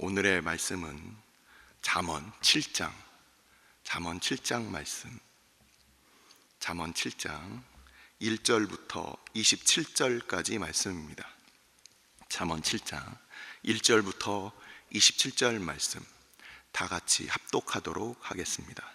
오늘의 말씀은 잠언 7장 말씀. 잠언 7장 1절부터 27절까지 말씀입니다. 잠언 7장 1절부터 27절 말씀 다 같이 합독하도록 하겠습니다.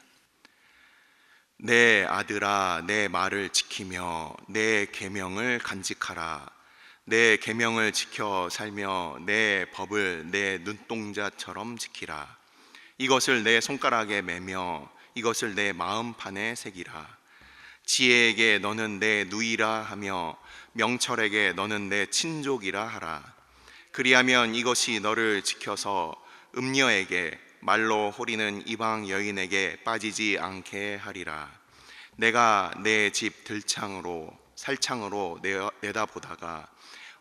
내 아들아, 내 말을 지키며 내 계명을 간직하라. 내 계명을 지켜 살며 내 법을 내 눈동자처럼 지키라. 이것을 내 손가락에 매며 이것을 내 마음판에 새기라. 지혜에게 너는 내 누이라 하며 명철에게 너는 내 친족이라 하라. 그리하면 이것이 너를 지켜서 음녀에게 말로 호리는 이방 여인에게 빠지지 않게 하리라. 내가 내 집 들창으로 살창으로 내다보다가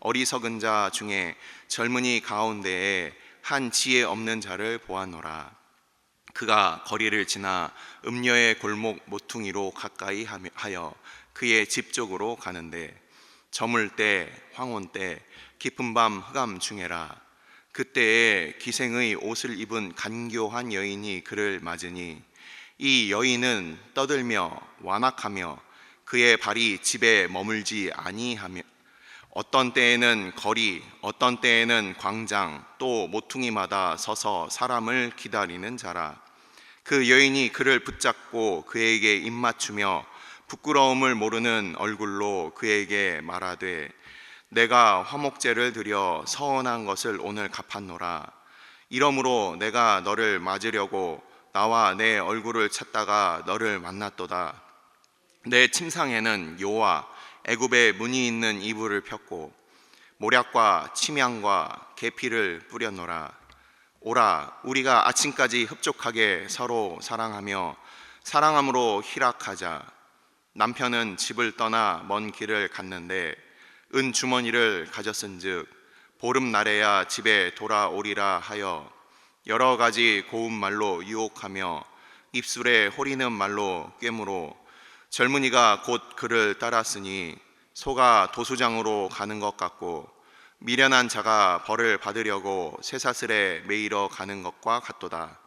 어리석은 자 중에 젊은이 가운데에 한 지혜 없는 자를 보았노라. 그가 거리를 지나 음녀의 골목 모퉁이로 가까이 하여 그의 집 쪽으로 가는데 저물 때 황혼 때 깊은 밤 흑암 중에라. 그때에 기생의 옷을 입은 간교한 여인이 그를 맞으니 이 여인은 떠들며 완악하며 그의 발이 집에 머물지 아니하며 어떤 때에는 거리, 어떤 때에는 광장, 또 모퉁이마다 서서 사람을 기다리는 자라. 그 여인이 그를 붙잡고 그에게 입맞추며 부끄러움을 모르는 얼굴로 그에게 말하되 내가 화목제를 드려 서원한 것을 오늘 갚았노라. 이러므로 내가 너를 맞으려고 나와 내 얼굴을 찾다가 너를 만났도다. 내 침상에는 요와 애굽의 무늬 있는 이불을 폈고 모략과 침향과 계피를 뿌렸노라. 오라, 우리가 아침까지 흡족하게 서로 사랑하며 사랑함으로 희락하자. 남편은 집을 떠나 먼 길을 갔는데 은 주머니를 가졌은즉 보름날에야 집에 돌아오리라 하여 여러 가지 고운 말로 유혹하며 입술에 호리는 말로 꿰물어 젊은이가 곧 그를 따랐으니 소가 도수장으로 가는 것 같고 미련한 자가 벌을 받으려고 쇠사슬에 매이러 가는 것과 같도다.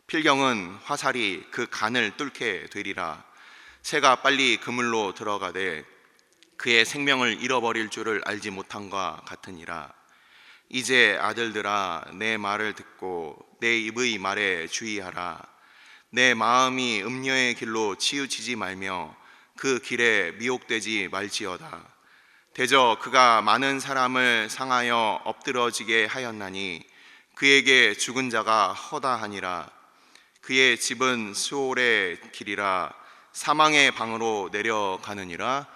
필경은 화살이 그 간을 뚫게 되리라. 새가 빨리 그물로 들어가되 그의 생명을 잃어버릴 줄을 알지 못함과 같으니라. 이제 아들들아, 내 말을 듣고 내 입의 말에 주의하라. 내 마음이 음녀의 길로 치우치지 말며 그 길에 미혹되지 말지어다. 대저 그가 많은 사람을 상하여 엎드러지게 하였나니 그에게 죽은 자가 허다하니라. 그의 집은 수올의 길이라 사망의 방으로 내려가느니라.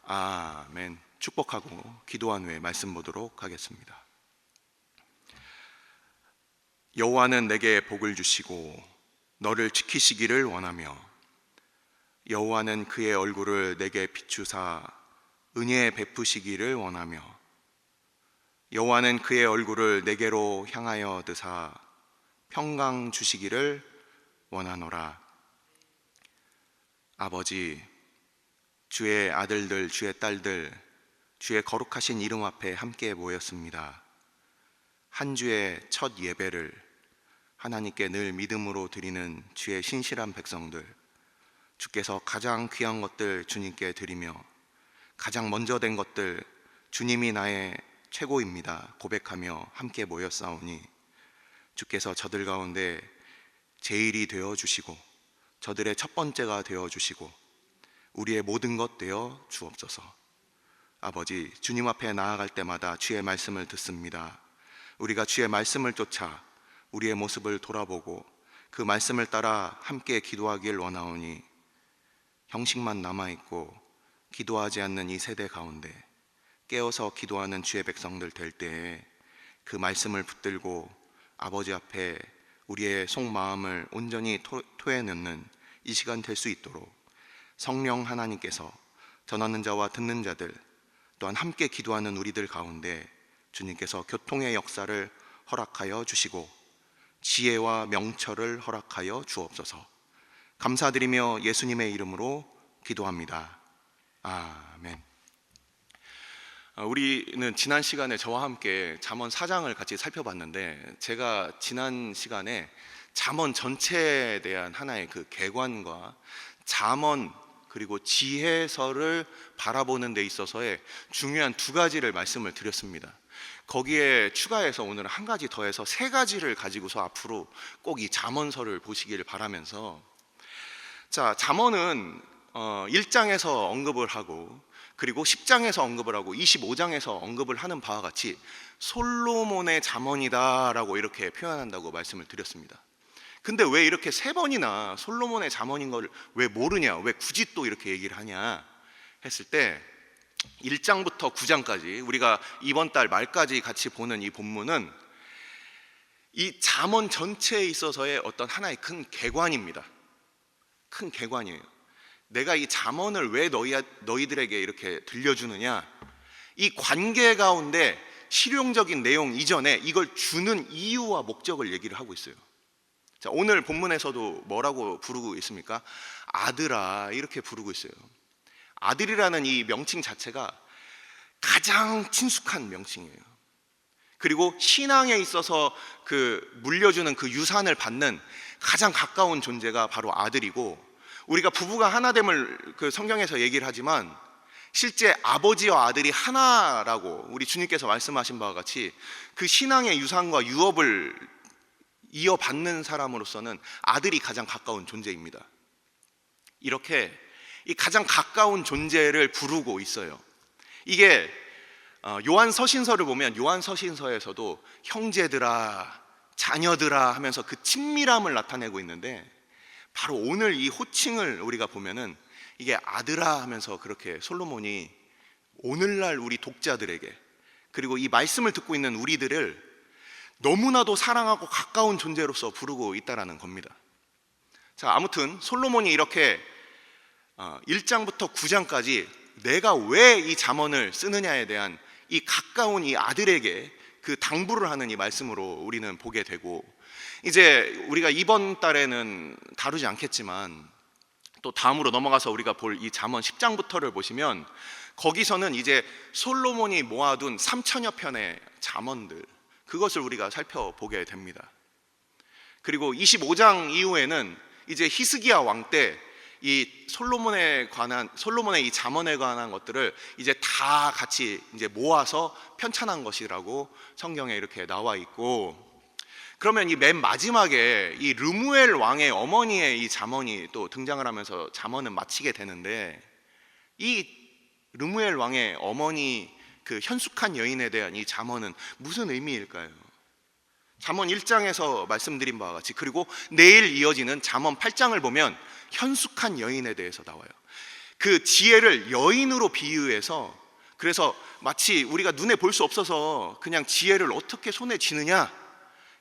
아멘. 축복하고 기도한 후에 말씀 보도록 하겠습니다. 여호와는 내게 복을 주시고 너를 지키시기를 원하며 여호와는 그의 얼굴을 내게 비추사 은혜 베푸시기를 원하며 여호와는 그의 얼굴을 내게로 향하여 드사 평강 주시기를 원하노라. 아버지, 주의 아들들, 주의 딸들, 주의 거룩하신 이름 앞에 함께 모였습니다. 한 주의 첫 예배를 하나님께 늘 믿음으로 드리는 주의 신실한 백성들, 주께서 가장 귀한 것들 주님께 드리며 가장 먼저 된 것들 주님이 나의 최고입니다 고백하며 함께 모였사오니 주께서 저들 가운데 제일이 되어 주시고 저들의 첫 번째가 되어 주시고 우리의 모든 것 되어 주옵소서. 아버지, 주님 앞에 나아갈 때마다 주의 말씀을 듣습니다. 우리가 주의 말씀을 쫓아 우리의 모습을 돌아보고 그 말씀을 따라 함께 기도하길 원하오니 형식만 남아있고 기도하지 않는 이 세대 가운데 깨어서 기도하는 주의 백성들 될 때에 그 말씀을 붙들고 아버지 앞에 우리의 속마음을 온전히 토해넣는 이 시간 될 수 있도록 성령 하나님께서 전하는 자와 듣는 자들 또한 함께 기도하는 우리들 가운데 주님께서 교통의 역사를 허락하여 주시고 지혜와 명철을 허락하여 주옵소서. 감사드리며 예수님의 이름으로 기도합니다. 아멘. 우리는 지난 시간에 저와 함께 잠언 4장을 같이 살펴봤는데, 제가 지난 시간에 잠언 전체에 대한 하나의 그 개관과 잠언 그리고 지혜서를 바라보는 데 있어서의 중요한 두 가지를 말씀을 드렸습니다. 거기에 추가해서 오늘 한 가지 더해서 세 가지를 가지고서 앞으로 꼭 이 잠언서를 보시기를 바라면서, 자, 잠언은 1장에서 언급을 하고, 그리고 10장에서 언급을 하고 25장에서 언급을 하는 바와 같이 솔로몬의 잠언이다라고 이렇게 표현한다고 말씀을 드렸습니다. 근데 왜 이렇게 세 번이나 솔로몬의 잠언인 걸 왜 모르냐, 왜 굳이 또 이렇게 얘기를 하냐 했을 때, 1장부터 9장까지 우리가 이번 달 말까지 같이 보는 이 본문은 이 잠언 전체에 있어서의 어떤 하나의 큰 개관입니다. 큰 개관이에요. 내가 이 잠언을 왜 너희들에게 이렇게 들려주느냐, 이 관계 가운데 실용적인 내용 이전에 이걸 주는 이유와 목적을 얘기를 하고 있어요. 자, 오늘 본문에서도 뭐라고 부르고 있습니까? 아들아, 이렇게 부르고 있어요. 아들이라는 이 명칭 자체가 가장 친숙한 명칭이에요. 그리고 신앙에 있어서 그 물려주는 그 유산을 받는 가장 가까운 존재가 바로 아들이고, 우리가 부부가 하나됨을 그 성경에서 얘기를 하지만 실제 아버지와 아들이 하나라고 우리 주님께서 말씀하신 바와 같이 그 신앙의 유산과 유업을 이어받는 사람으로서는 아들이 가장 가까운 존재입니다. 이렇게 이 가장 가까운 존재를 부르고 있어요. 이게 요한 서신서를 보면 요한 서신서에서도 형제들아, 자녀들아 하면서 그 친밀함을 나타내고 있는데, 바로 오늘 이 호칭을 우리가 보면은 이게 아들아 하면서 그렇게 솔로몬이 오늘날 우리 독자들에게, 그리고 이 말씀을 듣고 있는 우리들을 너무나도 사랑하고 가까운 존재로서 부르고 있다라는 겁니다. 자, 아무튼 솔로몬이 이렇게 1장부터 9장까지 내가 왜 이 잠언을 쓰느냐에 대한 이 가까운 이 아들에게 그 당부를 하는 이 말씀으로 우리는 보게 되고, 이제 우리가 이번 달에는 다루지 않겠지만 또 다음으로 넘어가서 우리가 볼 이 잠언 10장부터를 보시면, 거기서는 이제 솔로몬이 모아둔 3천여 편의 잠언들, 그것을 우리가 살펴보게 됩니다. 그리고 25장 이후에는 이제 히스기야 왕 때 이 솔로몬의 이 잠언에 관한 것들을 이제 다 같이 이제 모아서 편찬한 것이라고 성경에 이렇게 나와 있고, 그러면 이 맨 마지막에 이 르무엘 왕의 어머니의 이 잠언이 또 등장을 하면서 잠언은 마치게 되는데, 이 르무엘 왕의 어머니 그 현숙한 여인에 대한 이 잠언은 무슨 의미일까요? 잠언 1장에서 말씀드린 바와 같이, 그리고 내일 이어지는 잠언 8장을 보면 현숙한 여인에 대해서 나와요. 그 지혜를 여인으로 비유해서, 그래서 마치 우리가 눈에 볼 수 없어서 그냥 지혜를 어떻게 손에 쥐느냐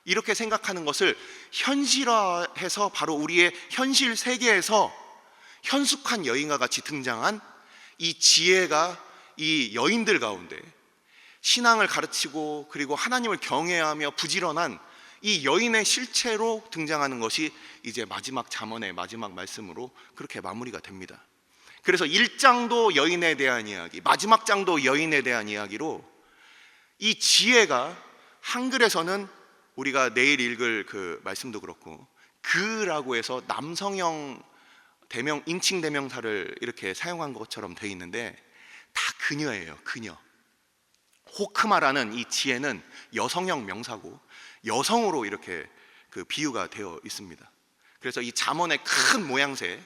이렇게 생각하는 것을 현실화해서 바로 우리의 현실 세계에서 현숙한 여인과 같이 등장한 이 지혜가 이 여인들 가운데 신앙을 가르치고 그리고 하나님을 경외하며 부지런한 이 여인의 실체로 등장하는 것이 이제 마지막 잠언의 마지막 말씀으로 그렇게 마무리가 됩니다. 그래서 1장도 여인에 대한 이야기, 마지막 장도 여인에 대한 이야기로, 이 지혜가 한글에서는 우리가 내일 읽을 그 말씀도 그렇고 그라고 해서 남성형 대명, 인칭 대명사를 이렇게 사용한 것처럼 되어 있는데 다 그녀예요. 그녀. 호크마라는 이 지혜는 여성형 명사고 여성으로 이렇게 그 비유가 되어 있습니다. 그래서 이 잠언의 큰 모양새를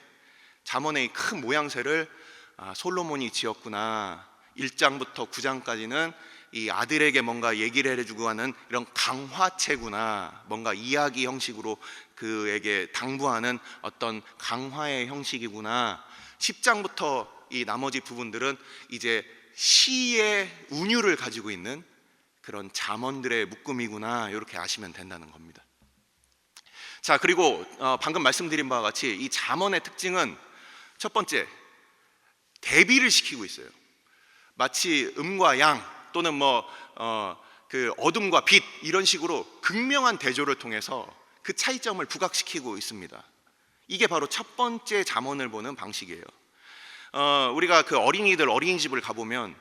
솔로몬이 지었구나, 1장부터 9장까지는 이 아들에게 뭔가 얘기를 해주고 하는 이런 강화체구나, 뭔가 이야기 형식으로 그에게 당부하는 어떤 강화의 형식이구나, 10장부터 이 나머지 부분들은 이제 시의 운율을 가지고 있는 그런 잠언들의 묶음이구나, 이렇게 아시면 된다는 겁니다. 자, 그리고 방금 말씀드린 바와 같이 이 잠언의 특징은 첫 번째, 대비를 시키고 있어요. 마치 음과 양 또는 그 어둠과 빛 이런 식으로 극명한 대조를 통해서 그 차이점을 부각시키고 있습니다. 이게 바로 첫 번째 잠언을 보는 방식이에요. 우리가 그 어린이집을 가보면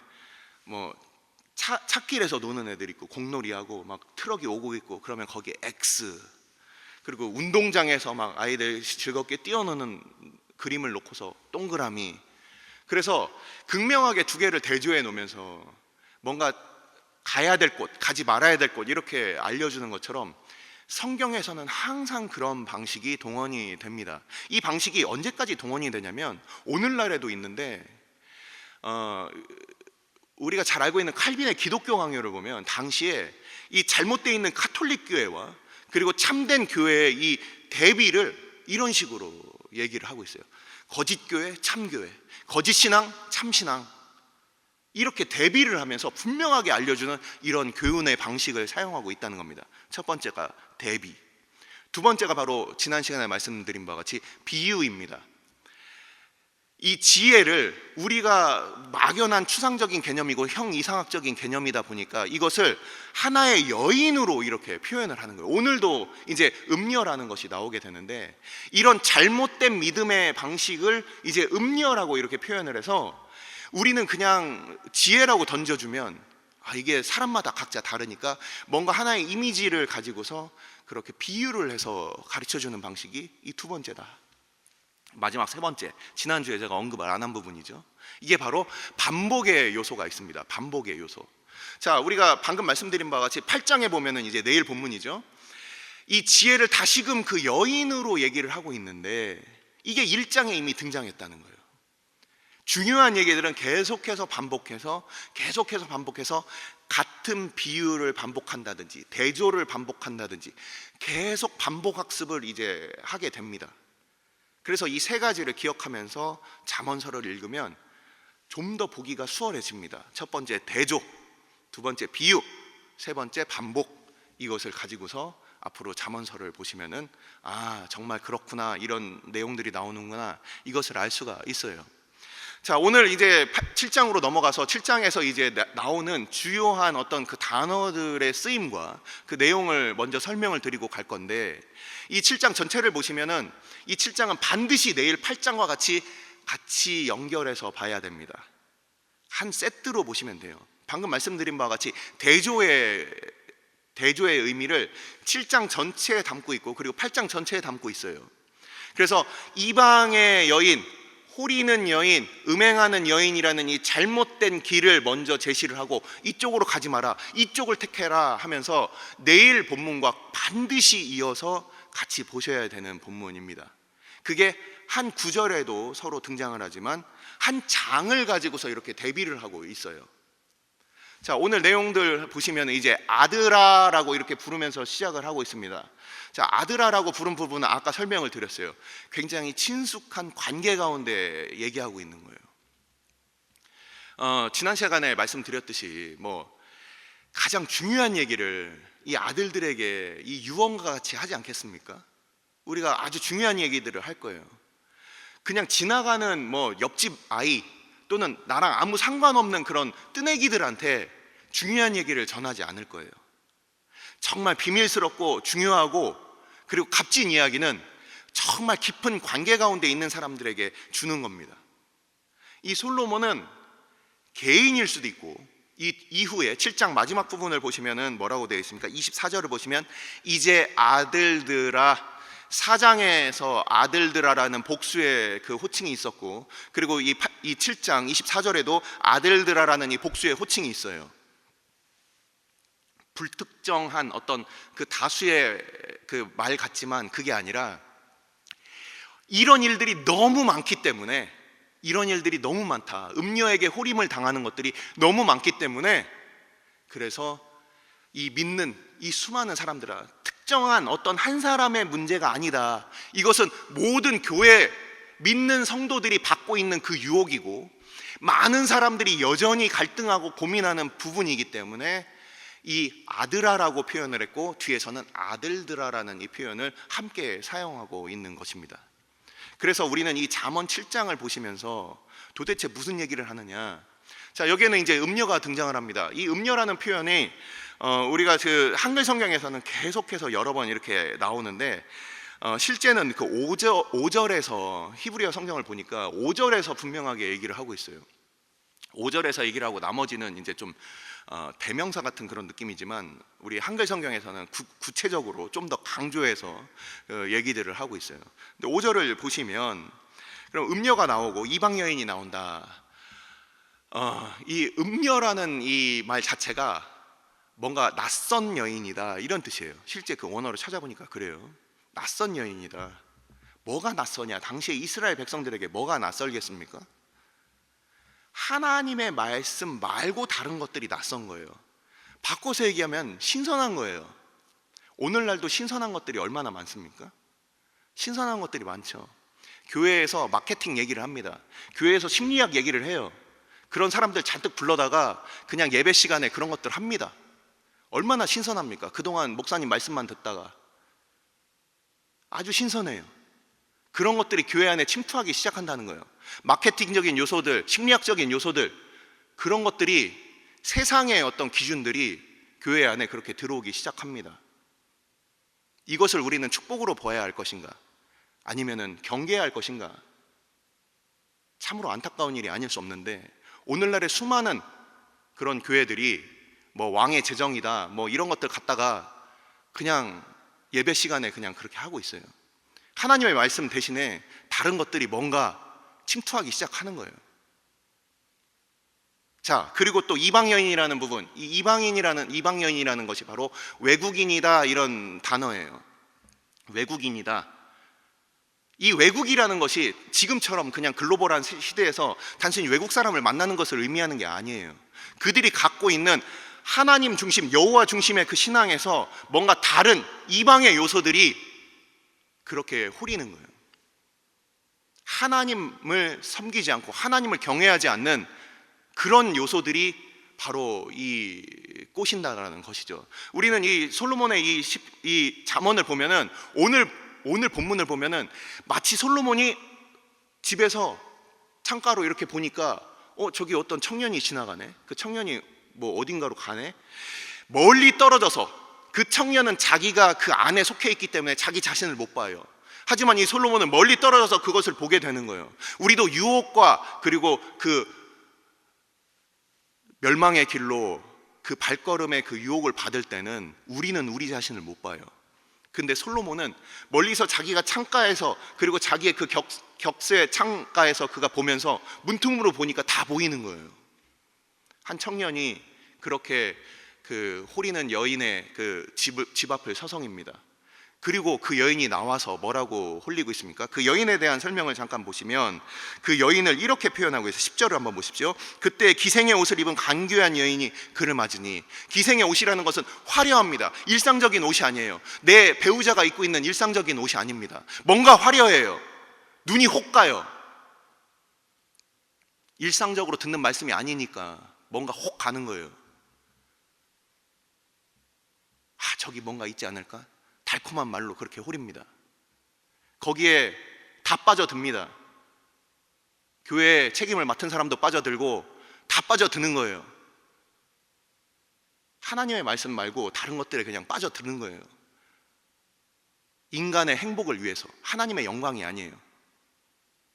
찻길에서 노는 애들 있고, 공놀이하고 막 트럭이 오고 있고, 그러면 거기에 X. 그리고 운동장에서 막 아이들 즐겁게 뛰어노는 그림을 놓고서 동그라미. 그래서 극명하게 두 개를 대조해 놓으면서 뭔가 가야 될 곳, 가지 말아야 될 곳 이렇게 알려주는 것처럼 성경에서는 항상 그런 방식이 동원이 됩니다. 이 방식이 언제까지 동원이 되냐면 오늘날에도 있는데, 우리가 잘 알고 있는 칼빈의 기독교 강요를 보면 당시에 이 잘못되어 있는 카톨릭 교회와 그리고 참된 교회의 이 대비를 이런 식으로 얘기를 하고 있어요. 거짓 교회, 참 교회, 거짓 신앙, 참 신앙, 이렇게 대비를 하면서 분명하게 알려주는 이런 교훈의 방식을 사용하고 있다는 겁니다. 첫 번째가 대비, 두 번째가 바로 지난 시간에 말씀드린 바와 같이 비유입니다. 이 지혜를 우리가 막연한 추상적인 개념이고 형이상학적인 개념이다 보니까 이것을 하나의 여인으로 이렇게 표현을 하는 거예요. 오늘도 이제 음녀라는 것이 나오게 되는데, 이런 잘못된 믿음의 방식을 이제 음녀라고 이렇게 표현을 해서 우리는 그냥 지혜라고 던져주면 이게 사람마다 각자 다르니까 뭔가 하나의 이미지를 가지고서 그렇게 비유를 해서 가르쳐주는 방식이 이 두 번째다. 마지막 세 번째, 지난주에 제가 언급을 안 한 부분이죠. 이게 바로 반복의 요소가 있습니다. 반복의 요소. 자, 우리가 방금 말씀드린 바와 같이 8장에 보면은 이제 내일 본문이죠. 이 지혜를 다시금 그 여인으로 얘기를 하고 있는데 이게 1장에 이미 등장했다는 거예요. 중요한 얘기들은 계속해서 반복해서 같은 비유를 반복한다든지 대조를 반복한다든지 계속 반복 학습을 이제 하게 됩니다. 그래서 이 세 가지를 기억하면서 잠언서를 읽으면 좀 더 보기가 수월해집니다. 첫 번째 대조, 두 번째 비유, 세 번째 반복. 이것을 가지고서 앞으로 잠언서를 보시면은 정말 그렇구나, 이런 내용들이 나오는구나, 이것을 알 수가 있어요. 자, 오늘 이제 7장으로 넘어가서 7장에서 이제 나오는 주요한 어떤 그 단어들의 쓰임과 그 내용을 먼저 설명을 드리고 갈 건데, 이 7장 전체를 보시면은 이 7장은 반드시 내일 8장과 같이 연결해서 봐야 됩니다. 한 세트로 보시면 돼요. 방금 말씀드린 바와 같이 대조의 의미를 7장 전체에 담고 있고 그리고 8장 전체에 담고 있어요. 그래서 이방의 여인, 호리는 여인, 음행하는 여인이라는 이 잘못된 길을 먼저 제시를 하고 이쪽으로 가지 마라, 이쪽을 택해라 하면서 내일 본문과 반드시 이어서 같이 보셔야 되는 본문입니다. 그게 한 구절에도 서로 등장을 하지만 한 장을 가지고서 이렇게 대비를 하고 있어요. 자, 오늘 내용들 보시면 이제 아드라라고 이렇게 부르면서 시작을 하고 있습니다. 자, 아드라라고 부른 부분은 아까 설명을 드렸어요. 굉장히 친숙한 관계 가운데 얘기하고 있는 거예요. 지난 시간에 말씀드렸듯이 가장 중요한 얘기를 이 아들들에게 이 유언과 같이 하지 않겠습니까? 우리가 아주 중요한 얘기들을 할 거예요. 그냥 지나가는 옆집 아이 또는 나랑 아무 상관없는 그런 뜨내기들한테 중요한 얘기를 전하지 않을 거예요. 정말 비밀스럽고 중요하고 그리고 값진 이야기는 정말 깊은 관계 가운데 있는 사람들에게 주는 겁니다. 이 솔로몬은 개인일 수도 있고, 이 이후에 7장 마지막 부분을 보시면은 뭐라고 되어 있습니까? 24절을 보시면 이제 아들들아, 4장에서 아들들아라는 복수의 그 호칭이 있었고, 그리고 이 7장 24절에도 아들들아라는 이 복수의 호칭이 있어요. 불특정한 어떤 그 다수의 그 말 같지만 그게 아니라 이런 일들이 너무 많기 때문에, 이런 일들이 너무 많다, 음녀에게 호림을 당하는 것들이 너무 많기 때문에, 그래서 이 믿는 이 수많은 사람들아, 특정한 어떤 한 사람의 문제가 아니다, 이것은 모든 교회 믿는 성도들이 받고 있는 그 유혹이고 많은 사람들이 여전히 갈등하고 고민하는 부분이기 때문에 이 아드라라고 표현을 했고 뒤에서는 아들들아라는 이 표현을 함께 사용하고 있는 것입니다. 그래서 우리는 이 잠언 7장을 보시면서 도대체 무슨 얘기를 하느냐, 자, 여기에는 이제 음녀가 등장을 합니다. 이 음녀라는 표현이 우리가 그 한글 성경에서는 계속해서 여러 번 이렇게 나오는데 실제는 그 5절에서 히브리어 성경을 보니까 5절에서 분명하게 얘기를 하고 있어요. 5절에서 얘기를 하고 나머지는 이제 좀 대명사 같은 그런 느낌이지만 우리 한글 성경에서는 구체적으로 좀 더 강조해서 얘기들을 하고 있어요. 근데 5절을 보시면 그럼 음녀가 나오고 이방 여인이 나온다. 이 음녀라는 이 말 자체가 뭔가 낯선 여인이다 이런 뜻이에요. 실제 그 원어로 찾아보니까 그래요. 낯선 여인이다. 뭐가 낯서냐? 당시에 이스라엘 백성들에게 뭐가 낯설겠습니까? 하나님의 말씀 말고 다른 것들이 낯선 거예요. 바꿔서 얘기하면 신선한 거예요. 오늘날도 신선한 것들이 얼마나 많습니까? 신선한 것들이 많죠. 교회에서 마케팅 얘기를 합니다. 교회에서 심리학 얘기를 해요. 그런 사람들 잔뜩 불러다가 그냥 예배 시간에 그런 것들 합니다. 얼마나 신선합니까? 그동안 목사님 말씀만 듣다가 아주 신선해요. 그런 것들이 교회 안에 침투하기 시작한다는 거예요. 마케팅적인 요소들, 심리학적인 요소들, 그런 것들이 세상의 어떤 기준들이 교회 안에 그렇게 들어오기 시작합니다. 이것을 우리는 축복으로 보아야 할 것인가? 아니면은 경계해야 할 것인가? 참으로 안타까운 일이 아닐 수 없는데 오늘날의 수많은 그런 교회들이 뭐 왕의 재정이다 뭐 이런 것들 갖다가 그냥 예배 시간에 그냥 그렇게 하고 있어요. 하나님의 말씀 대신에 다른 것들이 뭔가 침투하기 시작하는 거예요. 자, 그리고 또 이방 여인이라는 부분, 이 이방 여인이라는 것이 바로 외국인이다 이런 단어예요. 외국인이다. 이 외국이라는 것이 지금처럼 그냥 글로벌한 시대에서 단순히 외국 사람을 만나는 것을 의미하는 게 아니에요. 그들이 갖고 있는 하나님 중심, 여호와 중심의 그 신앙에서 뭔가 다른 이방의 요소들이 그렇게 호리는 거예요. 하나님을 섬기지 않고 하나님을 경외하지 않는 그런 요소들이 바로 이 꼬신다라는 것이죠. 우리는 이 솔로몬의 이 잠언을 보면은 오늘 본문을 보면은 마치 솔로몬이 집에서 창가로 이렇게 보니까 저기 어떤 청년이 지나가네. 그 청년이 뭐 어딘가로 가네. 멀리 떨어져서 그 청년은 자기가 그 안에 속해 있기 때문에 자기 자신을 못 봐요. 하지만 이 솔로몬은 멀리 떨어져서 그것을 보게 되는 거예요. 우리도 유혹과 그리고 그 멸망의 길로 그 발걸음의 그 유혹을 받을 때는 우리는 우리 자신을 못 봐요. 근데 솔로몬은 멀리서 자기가 창가에서 그리고 자기의 그 격수의 창가에서 그가 보면서 문틈으로 보니까 다 보이는 거예요. 한 청년이 그렇게 그 호리는 여인의 그 집 앞을 서성입니다. 그리고 그 여인이 나와서 뭐라고 홀리고 있습니까? 그 여인에 대한 설명을 잠깐 보시면 그 여인을 이렇게 표현하고 있어요. 10절을 한번 보십시오. 그때 기생의 옷을 입은 간교한 여인이 그를 맞으니, 기생의 옷이라는 것은 화려합니다. 일상적인 옷이 아니에요. 내 배우자가 입고 있는 일상적인 옷이 아닙니다. 뭔가 화려해요. 눈이 혹 가요. 일상적으로 듣는 말씀이 아니니까 뭔가 혹 가는 거예요. 저기 뭔가 있지 않을까? 달콤한 말로 그렇게 호립니다. 거기에 다 빠져듭니다. 교회 책임을 맡은 사람도 빠져들고 다 빠져드는 거예요. 하나님의 말씀 말고 다른 것들에 그냥 빠져드는 거예요. 인간의 행복을 위해서, 하나님의 영광이 아니에요.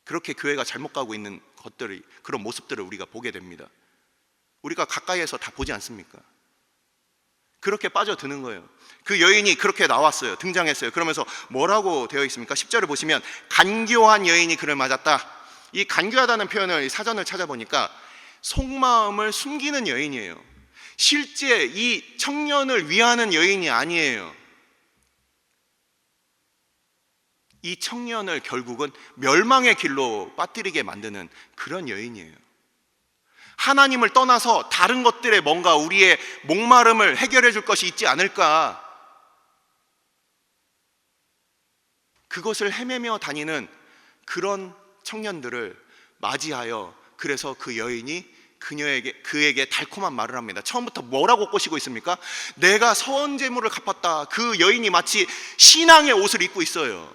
그렇게 교회가 잘못 가고 있는 것들이, 그런 모습들을 우리가 보게 됩니다. 우리가 가까이에서 다 보지 않습니까? 그렇게 빠져드는 거예요. 그 여인이 그렇게 나왔어요. 등장했어요. 그러면서 뭐라고 되어 있습니까? 10절을 보시면 간교한 여인이 그를 맞았다. 이 간교하다는 표현을 사전을 찾아보니까 속마음을 숨기는 여인이에요. 실제 이 청년을 위하는 여인이 아니에요. 이 청년을 결국은 멸망의 길로 빠뜨리게 만드는 그런 여인이에요. 하나님을 떠나서 다른 것들에 뭔가 우리의 목마름을 해결해 줄 것이 있지 않을까, 그것을 헤매며 다니는 그런 청년들을 맞이하여, 그래서 그 여인이 그에게 달콤한 말을 합니다. 처음부터 뭐라고 꼬시고 있습니까? 내가 서원 제물을 갚았다. 그 여인이 마치 신앙의 옷을 입고 있어요.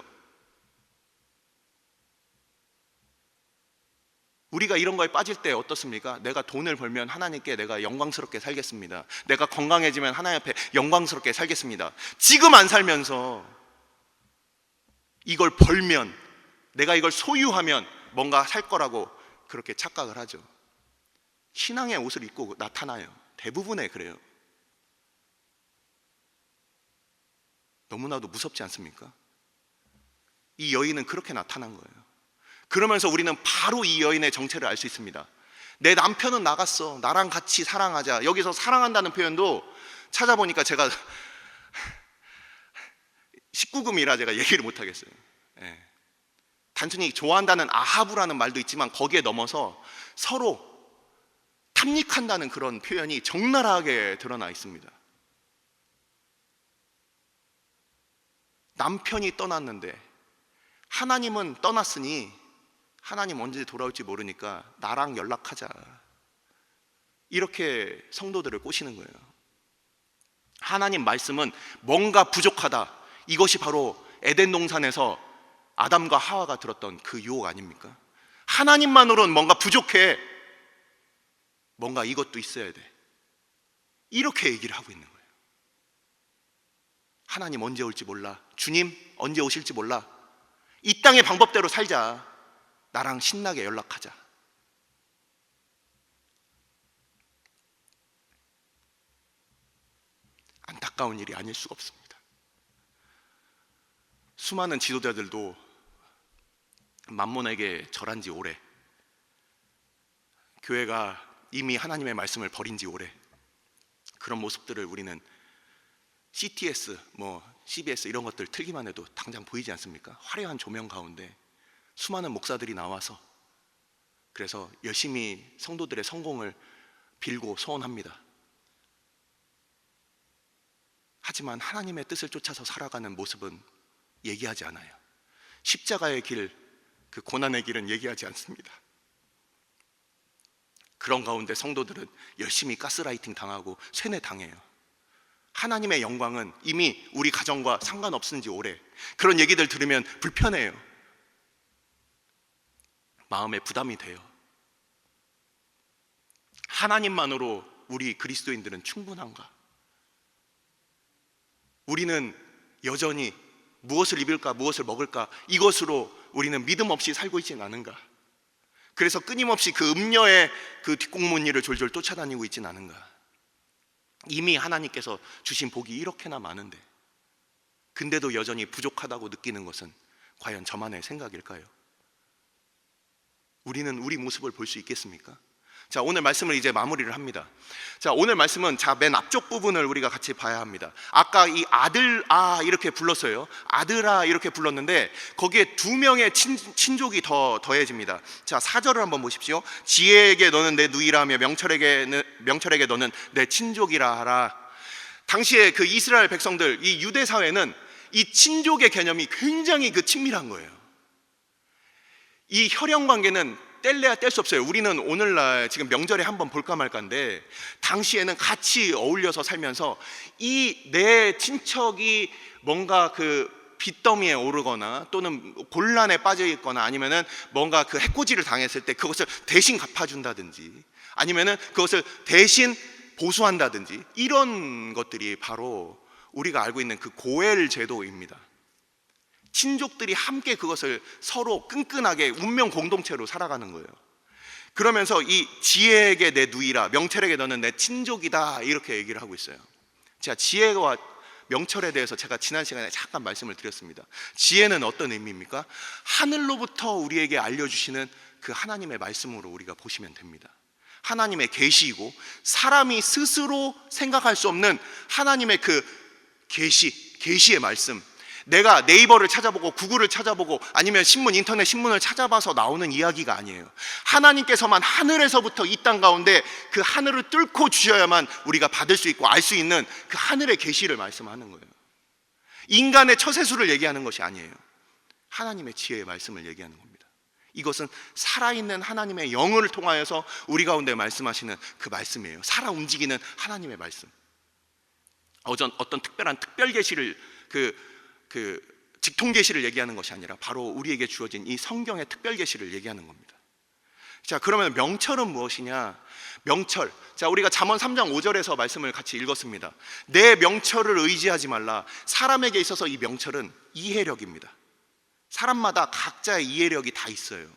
우리가 이런 거에 빠질 때 어떻습니까? 내가 돈을 벌면 하나님께 내가 영광스럽게 살겠습니다. 내가 건강해지면 하나님 앞에 영광스럽게 살겠습니다. 지금 안 살면서 이걸 벌면, 내가 이걸 소유하면 뭔가 살 거라고 그렇게 착각을 하죠. 신앙의 옷을 입고 나타나요. 대부분에 그래요. 너무나도 무섭지 않습니까? 이 여인은 그렇게 나타난 거예요. 그러면서 우리는 바로 이 여인의 정체를 알 수 있습니다. 내 남편은 나갔어. 나랑 같이 사랑하자. 여기서 사랑한다는 표현도 찾아보니까 제가 19금이라 제가 얘기를 못 하겠어요. 예. 단순히 좋아한다는 아하부라는 말도 있지만 거기에 넘어서 서로 탐닉한다는 그런 표현이 적나라하게 드러나 있습니다. 남편이 떠났는데 하나님은 떠났으니 하나님 언제 돌아올지 모르니까 나랑 연락하자. 이렇게 성도들을 꼬시는 거예요. 하나님 말씀은 뭔가 부족하다. 이것이 바로 에덴 동산에서 아담과 하와가 들었던 그 유혹 아닙니까? 하나님만으로는 뭔가 부족해. 뭔가 이것도 있어야 돼. 이렇게 얘기를 하고 있는 거예요. 하나님 언제 올지 몰라. 주님 언제 오실지 몰라. 이 땅의 방법대로 살자. 나랑 신나게 연락하자. 안타까운 일이 아닐 수가 없습니다. 수많은 지도자들도 만몬에게 절한 지 오래, 교회가 이미 하나님의 말씀을 버린 지 오래, 그런 모습들을 우리는 CTS, CBS 이런 것들 틀기만 해도 당장 보이지 않습니까? 화려한 조명 가운데 수많은 목사들이 나와서 그래서 열심히 성도들의 성공을 빌고 소원합니다. 하지만 하나님의 뜻을 쫓아서 살아가는 모습은 얘기하지 않아요. 십자가의 길, 그 고난의 길은 얘기하지 않습니다. 그런 가운데 성도들은 열심히 가스라이팅 당하고 세뇌 당해요. 하나님의 영광은 이미 우리 가정과 상관없은 지 오래. 그런 얘기들 들으면 불편해요. 마음에 부담이 돼요. 하나님만으로 우리 그리스도인들은 충분한가? 우리는 여전히 무엇을 입을까, 무엇을 먹을까, 이것으로 우리는 믿음 없이 살고 있지는 않은가? 그래서 끊임없이 그 음녀의 그 뒷공문일을 졸졸 쫓아다니고 있지는 않은가? 이미 하나님께서 주신 복이 이렇게나 많은데, 근데도 여전히 부족하다고 느끼는 것은 과연 저만의 생각일까요? 우리는 우리 모습을 볼 수 있겠습니까? 자, 오늘 말씀을 이제 마무리를 합니다. 자, 오늘 말씀은 맨 앞쪽 부분을 우리가 같이 봐야 합니다. 아까 이 아들아 이렇게 불렀어요. 아들아 이렇게 불렀는데 거기에 두 명의 친족이 더해집니다. 자, 4절을 한번 보십시오. 지혜에게 너는 내 누이라며 명철에게 너는 내 친족이라 하라. 당시에 그 이스라엘 백성들, 이 유대 사회는 이 친족의 개념이 굉장히 친밀한 거예요. 이 혈연 관계는 뗄래야 뗄 수 없어요. 우리는 오늘날 지금 명절에 한번 볼까 말까인데, 당시에는 같이 어울려서 살면서 이 내 친척이 뭔가 빚더미에 오르거나 또는 곤란에 빠져 있거나 아니면은 뭔가 해코지를 당했을 때 그것을 대신 갚아준다든지 아니면은 그것을 대신 보수한다든지, 이런 것들이 바로 우리가 알고 있는 고엘 제도입니다. 친족들이 함께 그것을 서로 끈끈하게 운명 공동체로 살아가는 거예요. 그러면서 이 지혜에게 내 누이라, 명철에게 너는 내 친족이다, 이렇게 얘기를 하고 있어요. 제가 지혜와 명철에 대해서 제가 지난 시간에 잠깐 말씀을 드렸습니다. 지혜는 어떤 의미입니까? 하늘로부터 우리에게 알려주시는 그 하나님의 말씀으로 우리가 보시면 됩니다. 하나님의 계시이고 사람이 스스로 생각할 수 없는 하나님의 계시의 말씀. 내가 네이버를 찾아보고 구글을 찾아보고 아니면 인터넷 신문을 찾아봐서 나오는 이야기가 아니에요. 하나님께서만 하늘에서부터 이 땅 가운데 그 하늘을 뚫고 주셔야만 우리가 받을 수 있고 알 수 있는 그 하늘의 계시를 말씀하는 거예요. 인간의 처세술을 얘기하는 것이 아니에요. 하나님의 지혜의 말씀을 얘기하는 겁니다. 이것은 살아있는 하나님의 영을 통하여서 우리 가운데 말씀하시는 그 말씀이에요. 살아 움직이는 하나님의 말씀. 어떤 특별한 특별 계시를 직통 계시를 얘기하는 것이 아니라 바로 우리에게 주어진 이 성경의 특별 계시를 얘기하는 겁니다. 자, 그러면 명철은 무엇이냐? 명철. 자, 우리가 잠언 3장 5절에서 말씀을 같이 읽었습니다. 내 명철을 의지하지 말라. 사람에게 있어서 이 명철은 이해력입니다. 사람마다 각자의 이해력이 다 있어요.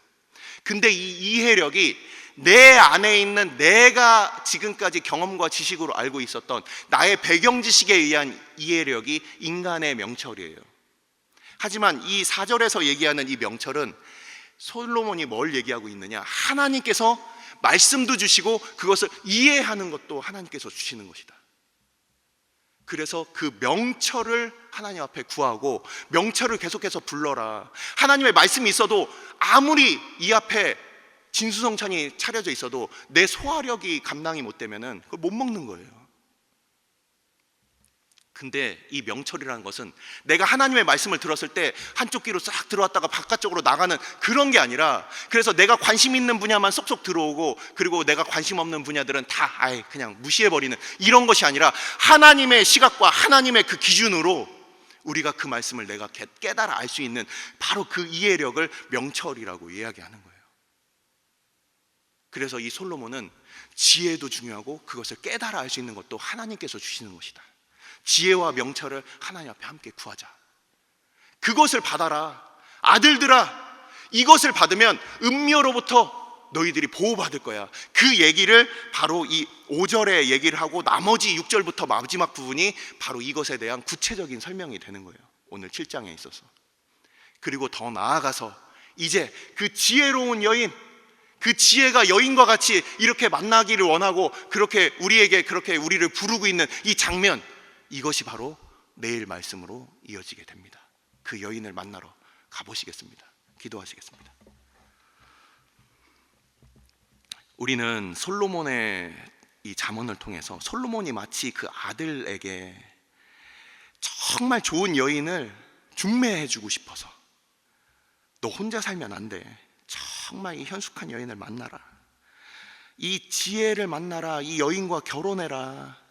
근데 이 이해력이 내 안에 있는 내가 지금까지 경험과 지식으로 알고 있었던 나의 배경 지식에 의한 이해력이 인간의 명철이에요. 하지만 이 4절에서 얘기하는 이 명철은 솔로몬이 뭘 얘기하고 있느냐? 하나님께서 말씀도 주시고 그것을 이해하는 것도 하나님께서 주시는 것이다. 그래서 그 명철을 하나님 앞에 구하고 명철을 계속해서 불러라. 하나님의 말씀이 있어도 아무리 이 앞에 진수성찬이 차려져 있어도 내 소화력이 감당이 못 되면은 그걸 못 먹는 거예요. 근데 이 명철이라는 것은 내가 하나님의 말씀을 들었을 때 한쪽 귀로 싹 들어왔다가 바깥쪽으로 나가는 그런 게 아니라, 그래서 내가 관심 있는 분야만 쏙쏙 들어오고 그리고 내가 관심 없는 분야들은 다 아예 그냥 무시해버리는 이런 것이 아니라 하나님의 시각과 하나님의 그 기준으로 우리가 그 말씀을 내가 깨달아 알 수 있는 바로 그 이해력을 명철이라고 이야기하는 거예요. 그래서 이 솔로몬은 지혜도 중요하고 그것을 깨달아 알 수 있는 것도 하나님께서 주시는 것이다. 지혜와 명철을 하나님 앞에 함께 구하자. 그것을 받아라. 아들들아, 이것을 받으면 음녀로부터 너희들이 보호받을 거야. 그 얘기를 바로 이 5절에 얘기를 하고 나머지 6절부터 마지막 부분이 바로 이것에 대한 구체적인 설명이 되는 거예요. 오늘 7장에 있어서. 그리고 더 나아가서 이제 그 지혜로운 여인, 그 지혜가 여인과 같이 이렇게 만나기를 원하고 그렇게 우리에게 그렇게 우리를 부르고 있는 이 장면, 이것이 바로 내일 말씀으로 이어지게 됩니다. 그 여인을 만나러 가보시겠습니다. 기도하시겠습니다. 우리는 솔로몬의 이 잠언을 통해서 솔로몬이 마치 그 아들에게 정말 좋은 여인을 중매해주고 싶어서, 너 혼자 살면 안 돼. 정말 이 현숙한 여인을 만나라. 이 지혜를 만나라. 이 여인과 결혼해라.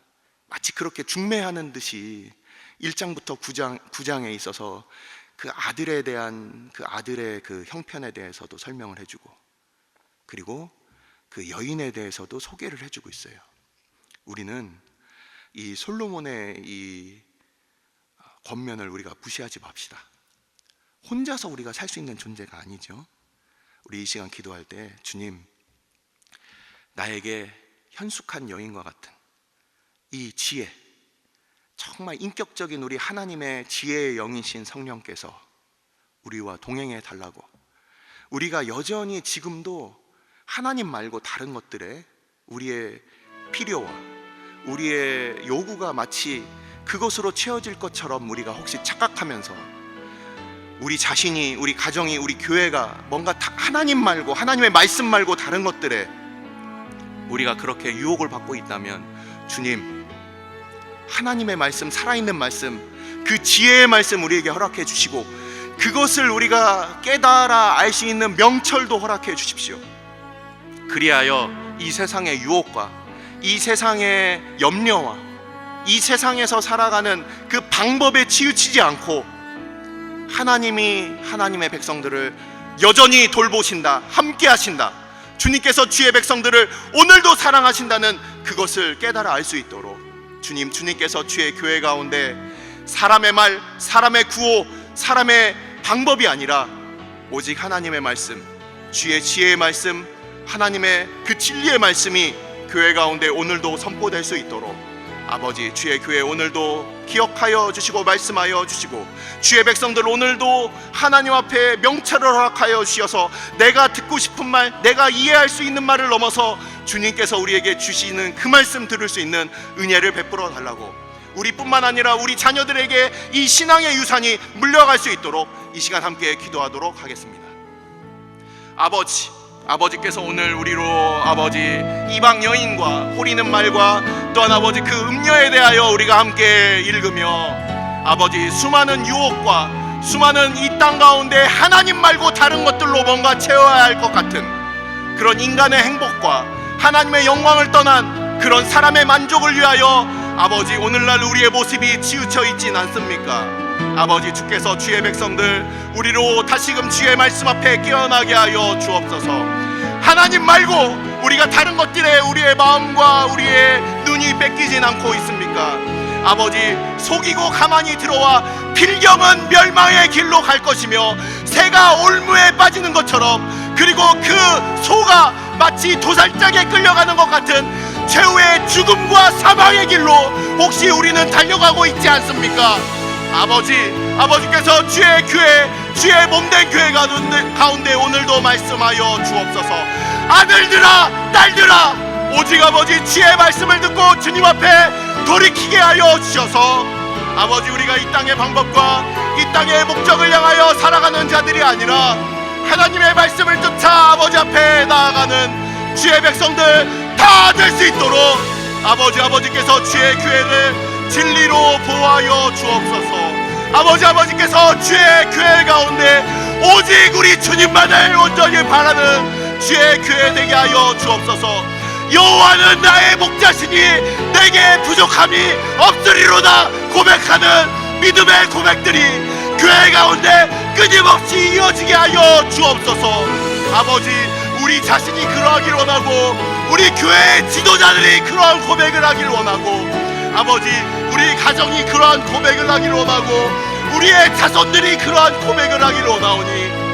마치 그렇게 중매하는 듯이 1장부터 9장에 있어서 그 아들에 대한 그 아들의 그 형편에 대해서도 설명을 해주고 그리고 그 여인에 대해서도 소개를 해주고 있어요. 우리는 이 솔로몬의 이 권면을 우리가 무시하지 맙시다. 혼자서 우리가 살 수 있는 존재가 아니죠. 우리 이 시간 기도할 때, 주님, 나에게 현숙한 여인과 같은 이 지혜, 정말 인격적인 우리 하나님의 지혜의 영이신 성령께서 우리와 동행해 달라고, 우리가 여전히 지금도 하나님 말고 다른 것들에 우리의 필요와 우리의 요구가 마치 그것으로 채워질 것처럼 우리가 혹시 착각하면서 우리 자신이, 우리 가정이, 우리 교회가 뭔가 하나님 말고, 하나님의 말씀 말고 다른 것들에 우리가 그렇게 유혹을 받고 있다면, 주님, 하나님의 말씀, 살아있는 말씀, 그 지혜의 말씀 우리에게 허락해 주시고 그것을 우리가 깨달아 알 수 있는 명철도 허락해 주십시오. 그리하여 이 세상의 유혹과 이 세상의 염려와 이 세상에서 살아가는 그 방법에 치우치지 않고 하나님이 하나님의 백성들을 여전히 돌보신다, 함께 하신다, 주님께서 주의 백성들을 오늘도 사랑하신다는 그것을 깨달아 알 수 있도록 주님께서 주의 교회 가운데 사람의 말, 사람의 구호, 사람의 방법이 아니라 오직 하나님의 말씀, 주의 지혜의 말씀, 하나님의 그 진리의 말씀이 교회 가운데 오늘도 선포될 수 있도록 아버지, 주의 교회 오늘도 기억하여 주시고 말씀하여 주시고 주의 백성들 오늘도 하나님 앞에 명철을 허락하여 주셔서 내가 듣고 싶은 말, 내가 이해할 수 있는 말을 넘어서 주님께서 우리에게 주시는 그 말씀 들을 수 있는 은혜를 베풀어 달라고, 우리뿐만 아니라 우리 자녀들에게 이 신앙의 유산이 물려갈 수 있도록 이 시간 함께 기도하도록 하겠습니다. 아버지께서 오늘 우리로 아버지 이방 여인과 호리는 말과 또한 아버지 그 음녀에 대하여 우리가 함께 읽으며 아버지 수많은 유혹과 수많은 이 땅 가운데 하나님 말고 다른 것들로 뭔가 채워야 할 것 같은 그런 인간의 행복과 하나님의 영광을 떠난 그런 사람의 만족을 위하여 아버지 오늘날 우리의 모습이 치우쳐 있진 않습니까? 아버지, 주께서 주의 백성들 우리로 다시금 주의 말씀 앞에 깨어나게 하여 주옵소서. 하나님 말고 우리가 다른 것들에 우리의 마음과 우리의 눈이 뺏기진 않고 있습니까? 아버지, 속이고 가만히 들어와 필경은 멸망의 길로 갈 것이며 새가 올무에 빠지는 것처럼 그리고 그 소가 마치 도살장에 끌려가는 것 같은 최후의 죽음과 사망의 길로 혹시 우리는 달려가고 있지 않습니까? 아버지께서 주의 교회, 주의 몸된 교회 가운데 오늘도 말씀하여 주옵소서. 아들들아, 딸들아, 오직 아버지 주의 말씀을 듣고 주님 앞에 돌이키게 하여 주셔서 아버지, 우리가 이 땅의 방법과 이 땅의 목적을 향하여 살아가는 자들이 아니라 하나님의 말씀을 쫓아 아버지 앞에 나아가는 주의 백성들 다 될 수 있도록 아버지께서 주의 교회를 진리로 보호하여 주옵소서. 아버지께서 주의 교회 가운데 오직 우리 주님만을 온전히 바라는 주의 교회 되게 하여 주옵소서. 여호와는 나의 목자시니 내게 부족함이 없으리로다 고백하는 믿음의 고백들이 교회 가운데 끊임없이 이어지게 하여 주옵소서. 아버지, 우리 자신이 그러하길 원하고 우리 교회의 지도자들이 그러한 고백을 하길 원하고 아버지, 우리 가정이 그러한 고백을 하길 원하고 우리의 자손들이 그러한 고백을 하길 원하오니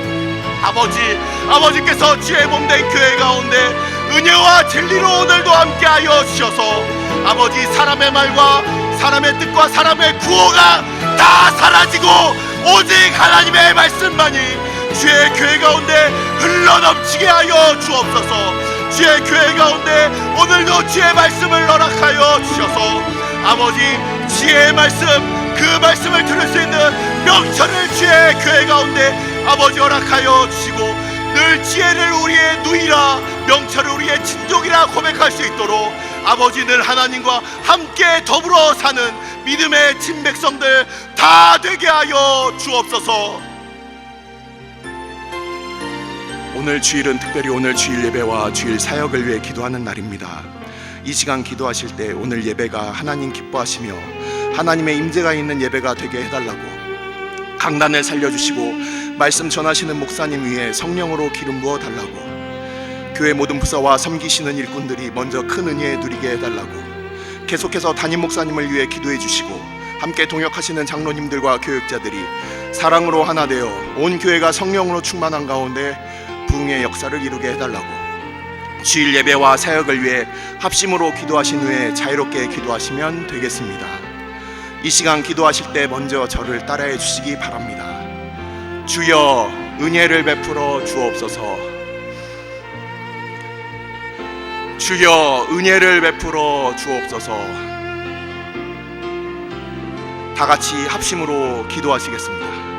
아버지께서 주의 몸된 교회 가운데 은혜와 진리로 오늘도 함께하여 주셔서 아버지, 사람의 말과 사람의 뜻과 사람의 구호가 다 사라지고 오직 하나님의 말씀만이 주의 교회 가운데 흘러넘치게 하여 주옵소서. 주의 교회 가운데 오늘도 주의 말씀을 허락하여 주셔서 아버지, 주의 말씀, 그 말씀을 들을 수 있는 명철을 주의 교회 가운데 아버지 허락하여 주시고 늘 지혜를 우리의 누이라 명철을 우리의 친족이라 고백할 수 있도록 아버지, 늘 하나님과 함께 더불어 사는 믿음의 친백성들 다 되게 하여 주옵소서. 오늘 주일은 특별히 오늘 주일 예배와 주일 사역을 위해 기도하는 날입니다. 이 시간 기도하실 때 오늘 예배가 하나님 기뻐하시며 하나님의 임재가 있는 예배가 되게 해달라고, 강단을 살려주시고 말씀 전하시는 목사님 위에 성령으로 기름 부어 달라고, 교회 모든 부서와 섬기시는 일꾼들이 먼저 큰 은혜 누리게 해달라고, 계속해서 담임 목사님을 위해 기도해 주시고 함께 동역하시는 장로님들과 교육자들이 사랑으로 하나 되어 온 교회가 성령으로 충만한 가운데 부흥의 역사를 이루게 해달라고, 주일 예배와 사역을 위해 합심으로 기도하신 후에 자유롭게 기도하시면 되겠습니다. 이 시간 기도하실 때 먼저 저를 따라해 주시기 바랍니다. 주여, 은혜를 베풀어 주옵소서. 주여, 은혜를 베풀어 주옵소서. 다 같이 합심으로 기도하시겠습니다.